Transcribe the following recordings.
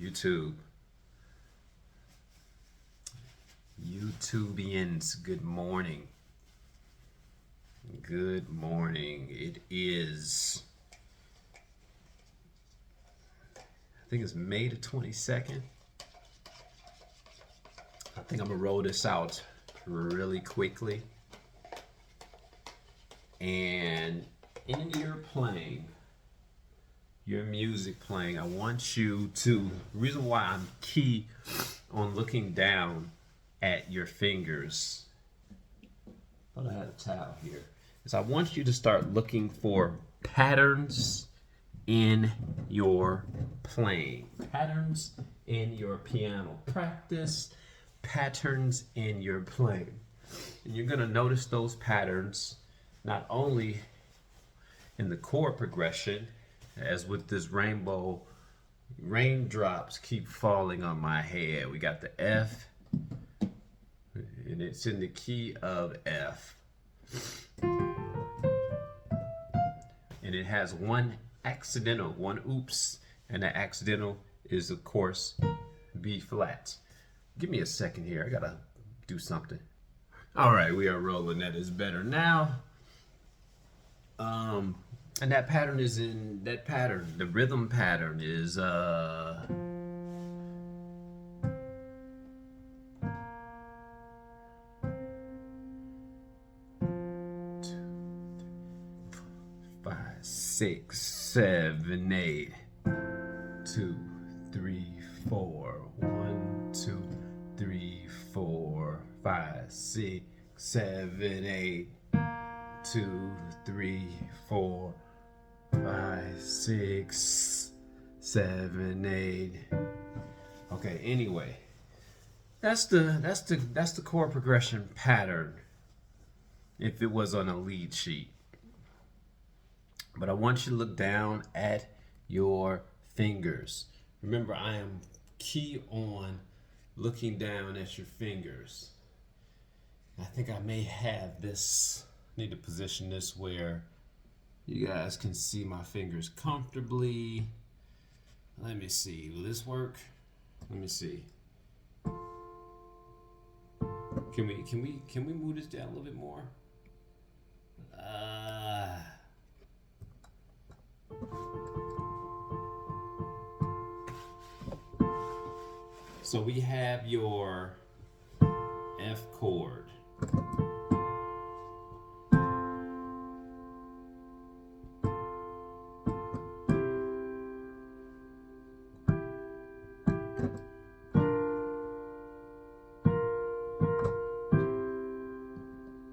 YouTube. YouTubians, good morning. Good morning. It is, I think it's May the 22nd. I think I'm gonna roll this out really quickly. And in your playing, your music playing, I want you to, the reason why I'm key on looking down at your fingers, I thought I had a towel here, is I want you to start looking for patterns in your playing, patterns in your piano practice, patterns in your playing. And you're gonna notice those patterns not only in the chord progression, as with this rainbow, raindrops keep falling on my head. We got the F, and it's in the key of F. And it has one accidental, one oops, and the accidental is, of course, B flat. Give me a second here. I gotta do something. All right, we are rolling. That is better now. And that pattern is in that pattern. The rhythm pattern is 5, 6, 7, 8. 2, 3, 4. 1, 2, 3, 4, 5, 6, 7, 8. 2, 3, 4, 5, 6, 7, 8. Okay, anyway. That's the chord progression pattern if it was on a lead sheet. But I want you to look down at your fingers. Remember, I am key on looking down at your fingers. I think I may have this, need to position this where you guys can see my fingers comfortably. Let me see, will this work? Let me see. Can we move this down a little bit more? So we have your F chord.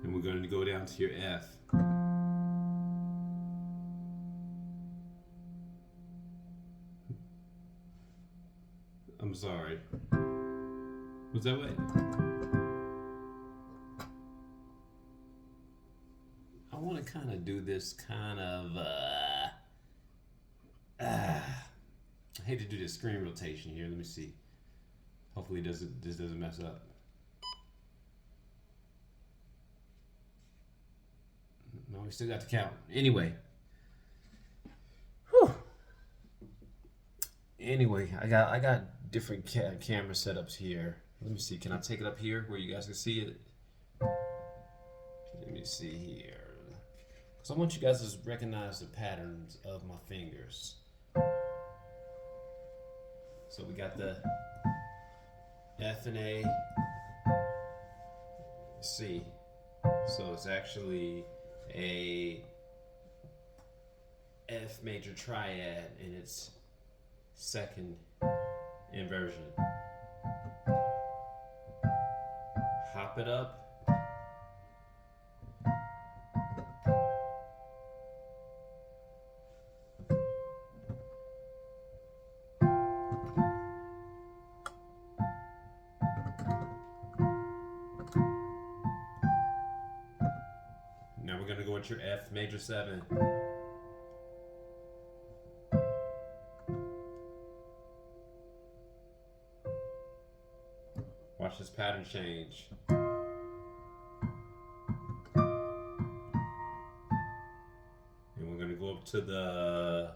And we're going to go down to your F. I'm sorry. Was that what? I want to kind of do this kind of, I hate to do this screen rotation here. Let me see. Hopefully this doesn't mess up. No, we still got to count. Anyway. Whew. Anyway, I got different camera setups here. Let me see. Can I take it up here where you guys can see it? Let me see here. Because I want you guys to recognize the patterns of my fingers. So we got the F and A, C. So it's actually a F major triad in its second inversion. Hop it up. Now we're going to go with your F major 7. Watch this pattern change. And we're going to go up to the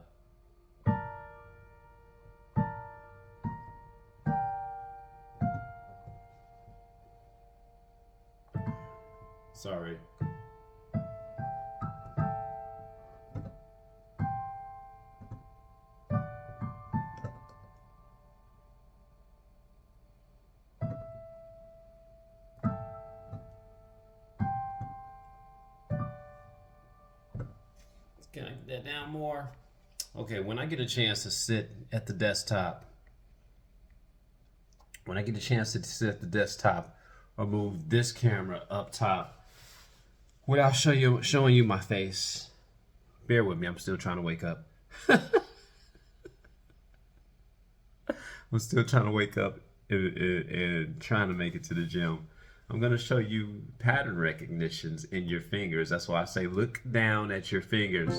Sorry. Can I get that down more? Okay, when I get a chance to sit at the desktop, or move this camera up top without showing you my face, bear with me, I'm still trying to wake up. I'm still trying to wake up and trying to make it to the gym. I'm going to show you pattern recognitions in your fingers. That's why I say look down at your fingers.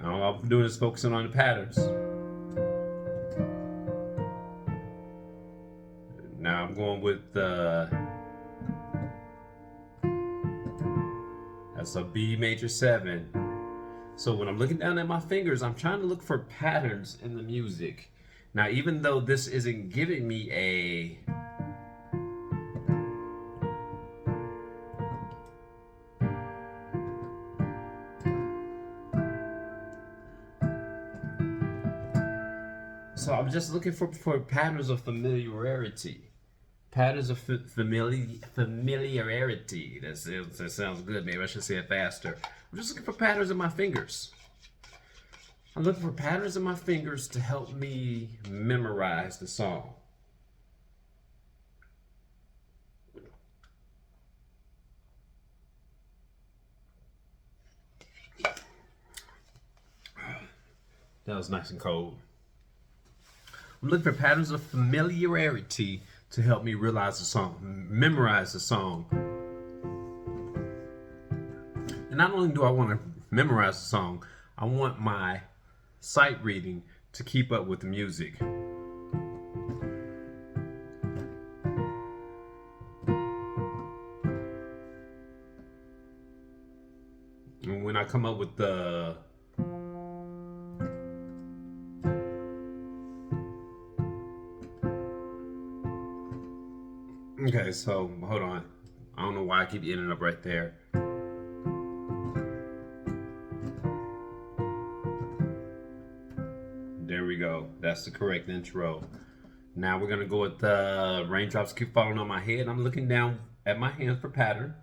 All I'm doing is focusing on the patterns. Now I'm going with that's a B major 7. So when I'm looking down at my fingers, I'm trying to look for patterns in the music. Now, even though this isn't giving me a so I'm just looking for patterns of familiarity. Patterns of familiarity. That sounds good. Maybe I should say it faster. I'm just looking for patterns in my fingers. I'm looking for patterns in my fingers to help me memorize the song. That was nice and cold. I'm looking for patterns of familiarity to help me realize the song, memorize the song. And not only do I want to memorize the song, I want my sight reading to keep up with the music. And when I come up with the okay, so hold on. I don't know why I keep ending up right there. There we go. That's the correct intro. Now we're gonna go with the raindrops keep falling on my head. I'm looking down at my hands for pattern.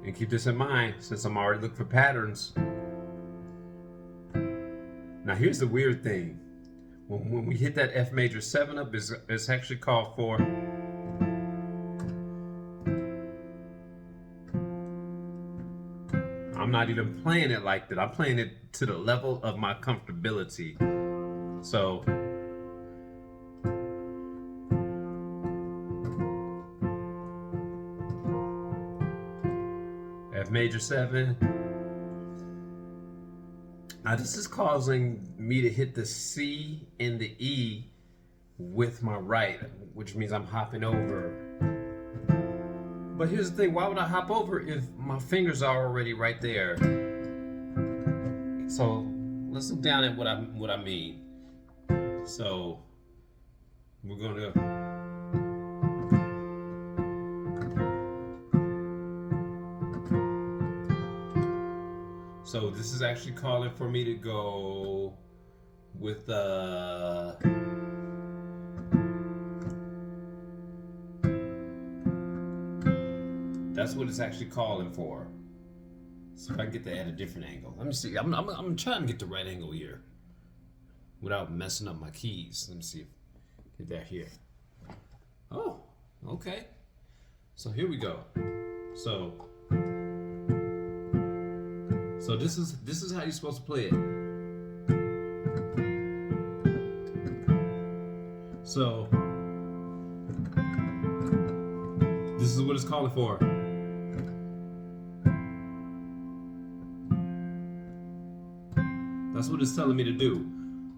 And keep this in mind, since I'm already looking for patterns. Now here's the weird thing. When we hit that F major 7 up, it's actually called for I'm not even playing it like that. I'm playing it to the level of my comfortability. So F major 7. Now this is causing me to hit the C and the E with my right, which means I'm hopping over. But here's the thing, why would I hop over if my fingers are already right there? So let's look down at what I mean. So we're gonna So this is actually calling for me to go with that's what it's actually calling for. So if I can get that at a different angle. Let me see. I'm trying to get the right angle here without messing up my keys. Let me see. Get that here. Oh, okay. So here we go. So this is how you're supposed to play it. So this is what it's calling for. what it's telling me to do.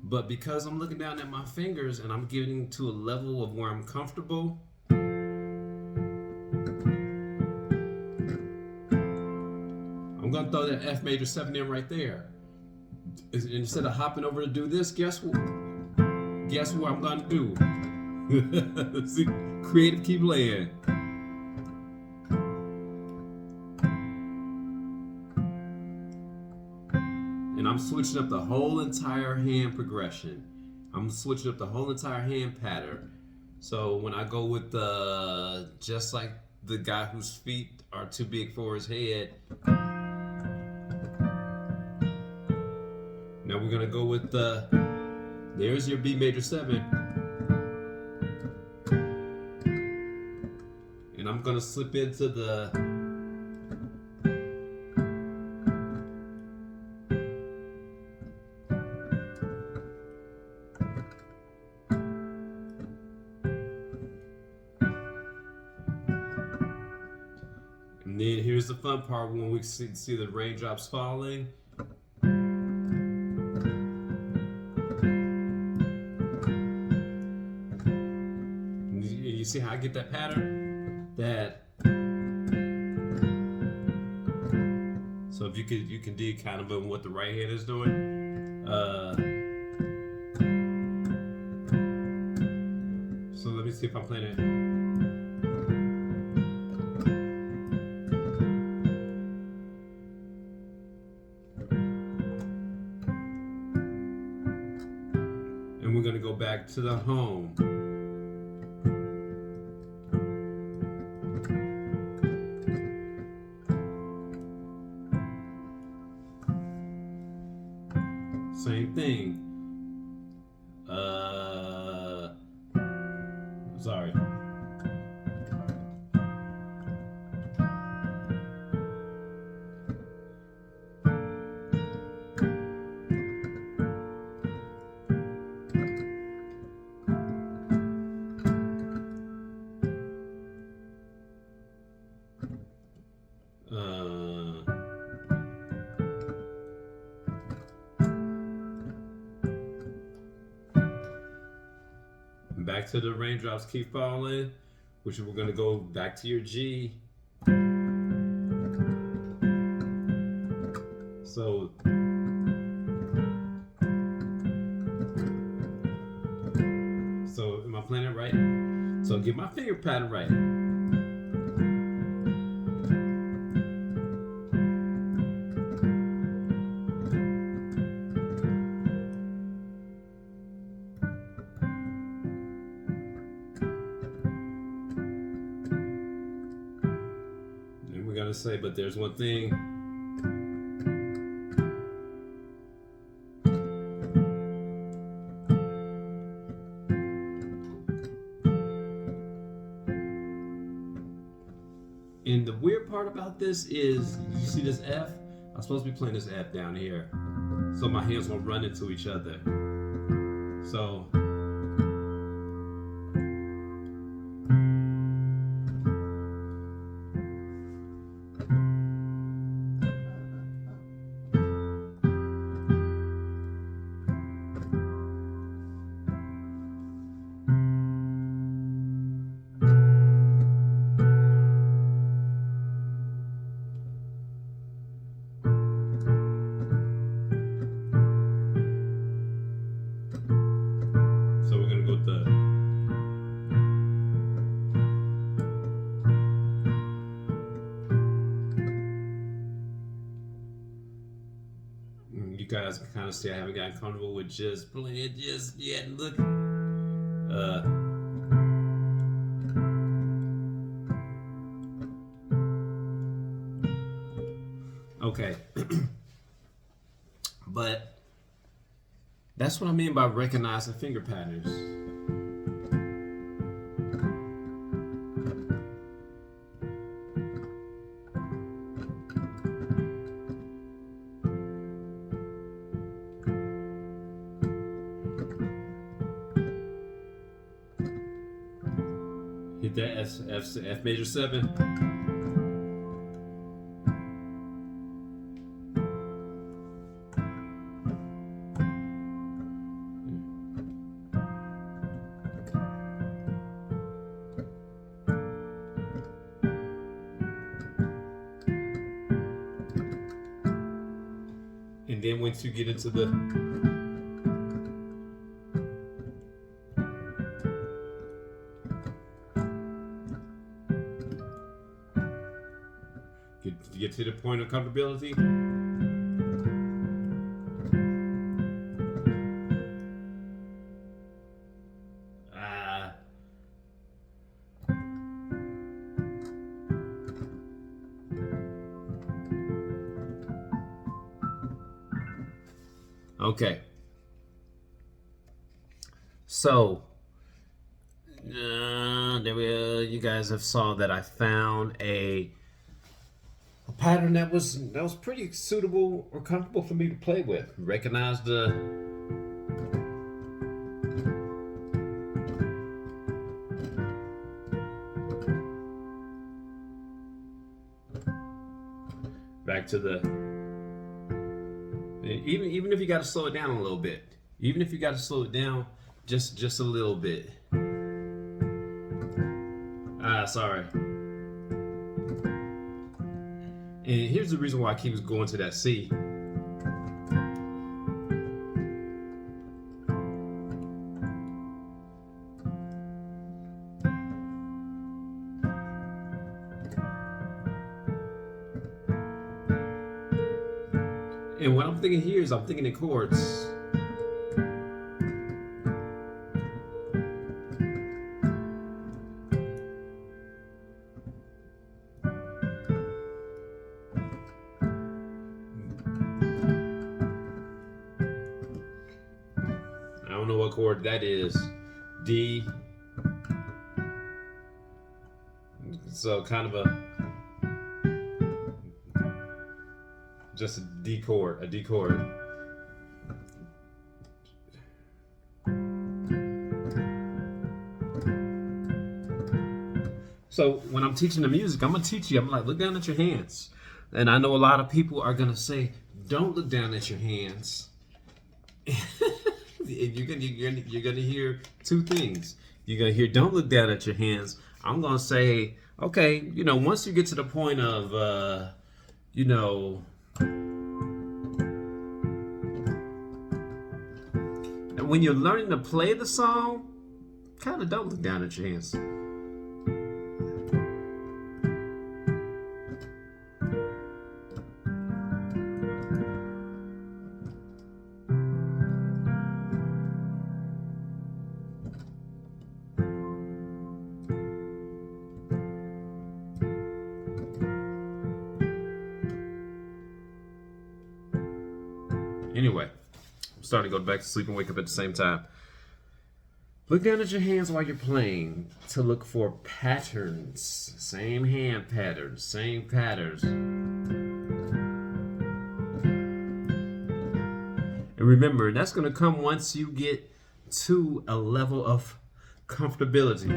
But because I'm looking down at my fingers and I'm getting to a level of where I'm comfortable, I'm gonna throw that F major 7 in right there. Instead of hopping over to do this, guess what I'm gonna do? See, creative keep laying. And I'm switching up the whole entire hand progression. I'm switching up the whole entire hand pattern. So when I go with the, just like the guy whose feet are too big for his head, now we're gonna go with the, there's your B major 7. And I'm gonna slip into the, and then here's the fun part when we see the raindrops falling. You see how I get that pattern? So if you can dig kind of what the right hand is doing. So let me see if I'm playing it. And we're gonna go back to the home. Same thing. Sorry. Back to the raindrops keep falling, which we're gonna go back to your G. So am I playing it right? So get my finger pattern right. We're gonna say, but there's one thing. And the weird part about this is, you see this F? I'm supposed to be playing this F down here. So my hands won't run into each other. So we're gonna go with the, you guys can kind of see I haven't gotten comfortable with just playing it just yet. Look, okay. But that's what I mean by recognizing finger patterns. Hit that F major 7. And then once you get into the get to the point of comfortability. Okay. So there we you guys have saw that I found a pattern that was pretty suitable or comfortable for me to play with. Recognize the back to the even if you got to slow it down a little bit, even if you got to slow it down just a little bit. Sorry. And here's the reason why I keep going to that C. And what I'm thinking here is I'm thinking in chords. I don't know what chord that is. D. So kind of just a D chord, So when I'm teaching the music, I'm gonna teach you. I'm like, look down at your hands, and I know a lot of people are gonna say, don't look down at your hands. You're gonna hear two things. You're gonna hear, don't look down at your hands. I'm gonna say, okay, once you get to the point of, and when you're learning to play the song, kind of don't look down at your hands. Anyway, I'm starting to go back to sleep and wake up at the same time. Look down at your hands while you're playing to look for patterns. Same hand patterns, same patterns. And remember, that's going to come once you get to a level of comfortability.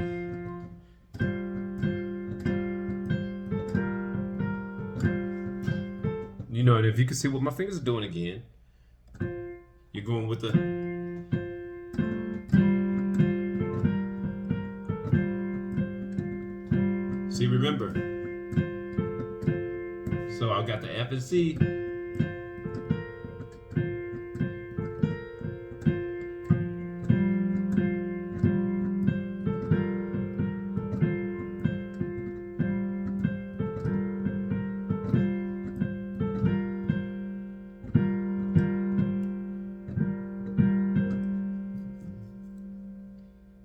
And if you can see what my fingers are doing again, you're going with the see, remember. So I got the F and C.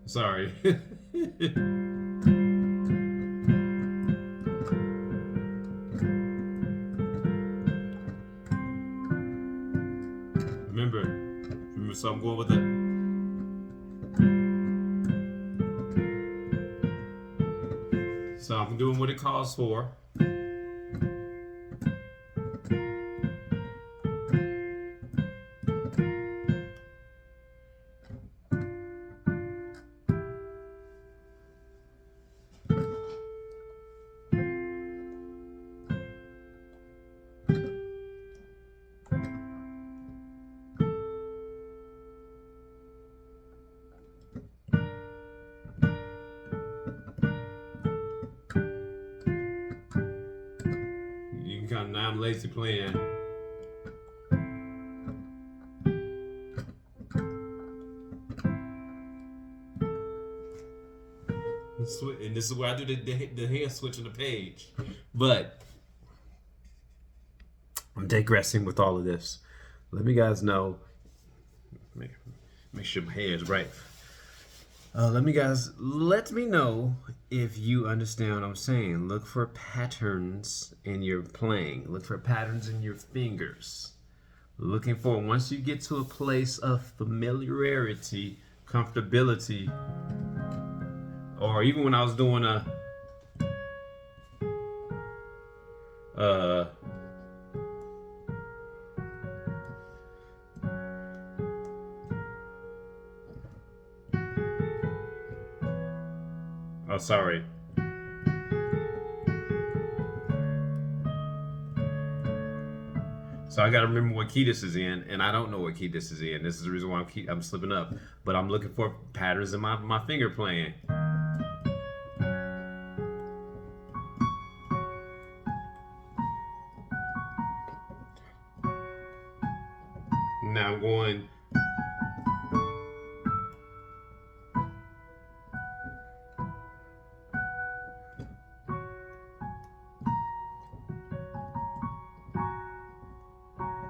Sorry. Remember, so I'm going with it. So I'm doing what it calls for. Now I'm lazy playing. And this is where I do the hair switch on the page. But I'm digressing with all of this. Let me guys know. Make sure my hair is right. Let me know if you understand what I'm saying. Look for patterns in your playing. Look for patterns in your fingers. Looking for, once you get to a place of familiarity, comfortability, or even when I was doing oh, sorry. So I got to remember what key this is in, and I don't know what key this is in. This is the reason why I'm slipping up. But I'm looking for patterns in my finger playing. Now I'm going.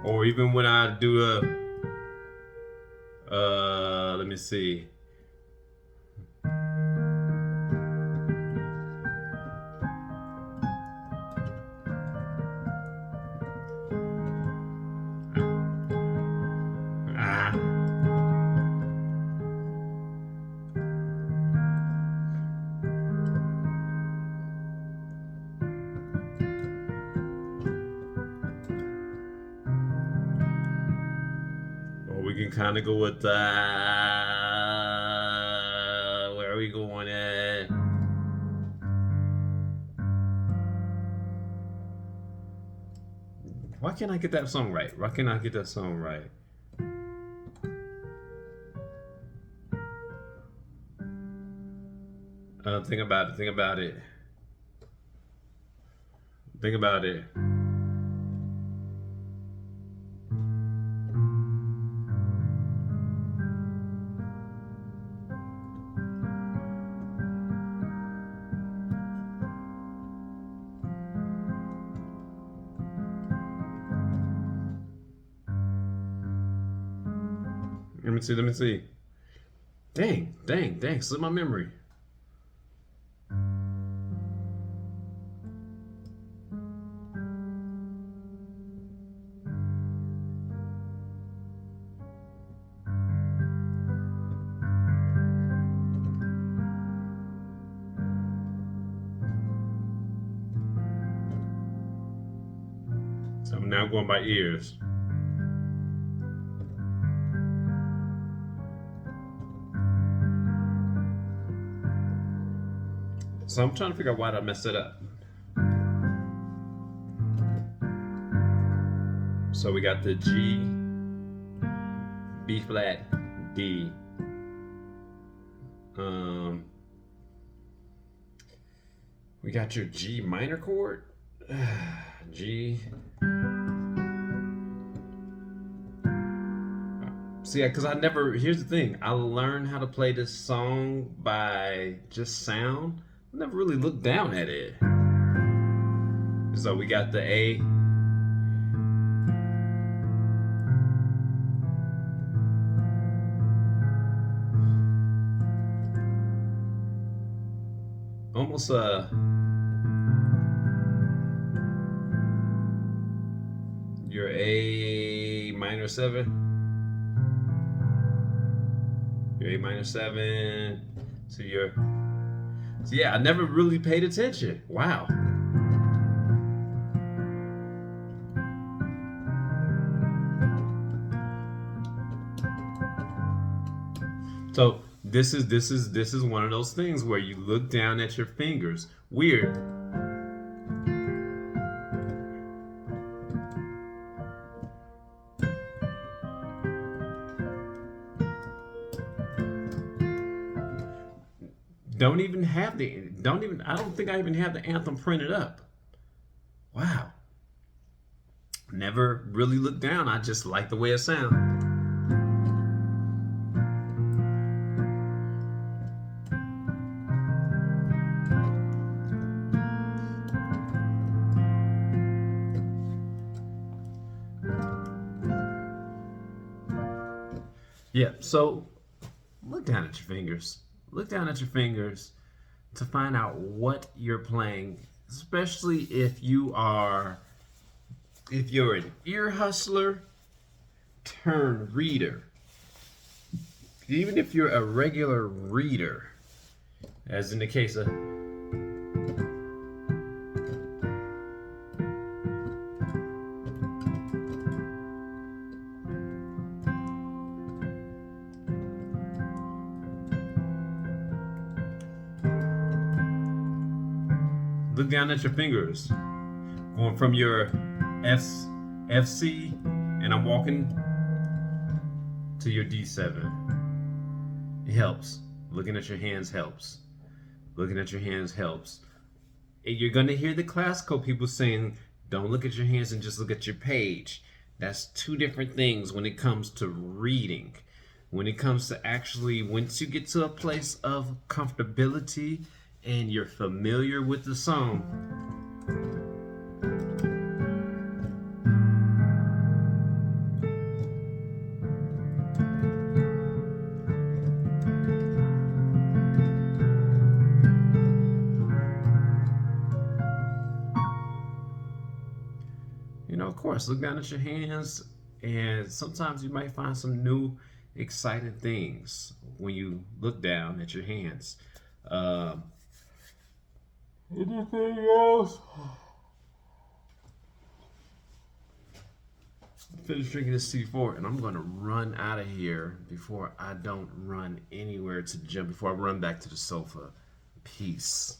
Or even when I do let me see. We can kind of go with where are we going at? Why can't I get that song right? Why can't I get that song right? Think about it. Think about it. Think about it. Let me see. Dang, slip my memory. So I'm now going by ears. So I'm trying to figure out why I messed it up. So we got the G, B flat, D. We got your G minor chord, G. See, because here's the thing, I learned how to play this song by just sound. I never really looked down at it. So we got the A. Almost your A minor 7. Your A minor 7 to your. So yeah, I never really paid attention. Wow. So this is one of those things where you look down at your fingers. Weird. I don't think I even have the anthem printed up. Wow. Never really looked down. I just like the way it sounds. Yeah, so look down at your fingers. Look down at your fingers to find out what you're playing, especially if you're an ear hustler turn reader. Even if you're a regular reader, as in the case of look down at your fingers, going from your FC, and I'm walking to your D7. It helps. Looking at your hands helps. Looking at your hands helps. And you're gonna hear the classical people saying, don't look at your hands and just look at your page. That's two different things when it comes to reading. When it comes to actually, once you get to a place of comfortability and you're familiar with the song, of course, look down at your hands, and sometimes you might find some new, exciting things when you look down at your hands. Anything else? Finish drinking this C4, and I'm going to run out of here before I don't run anywhere to the gym, before I run back to the sofa. Peace.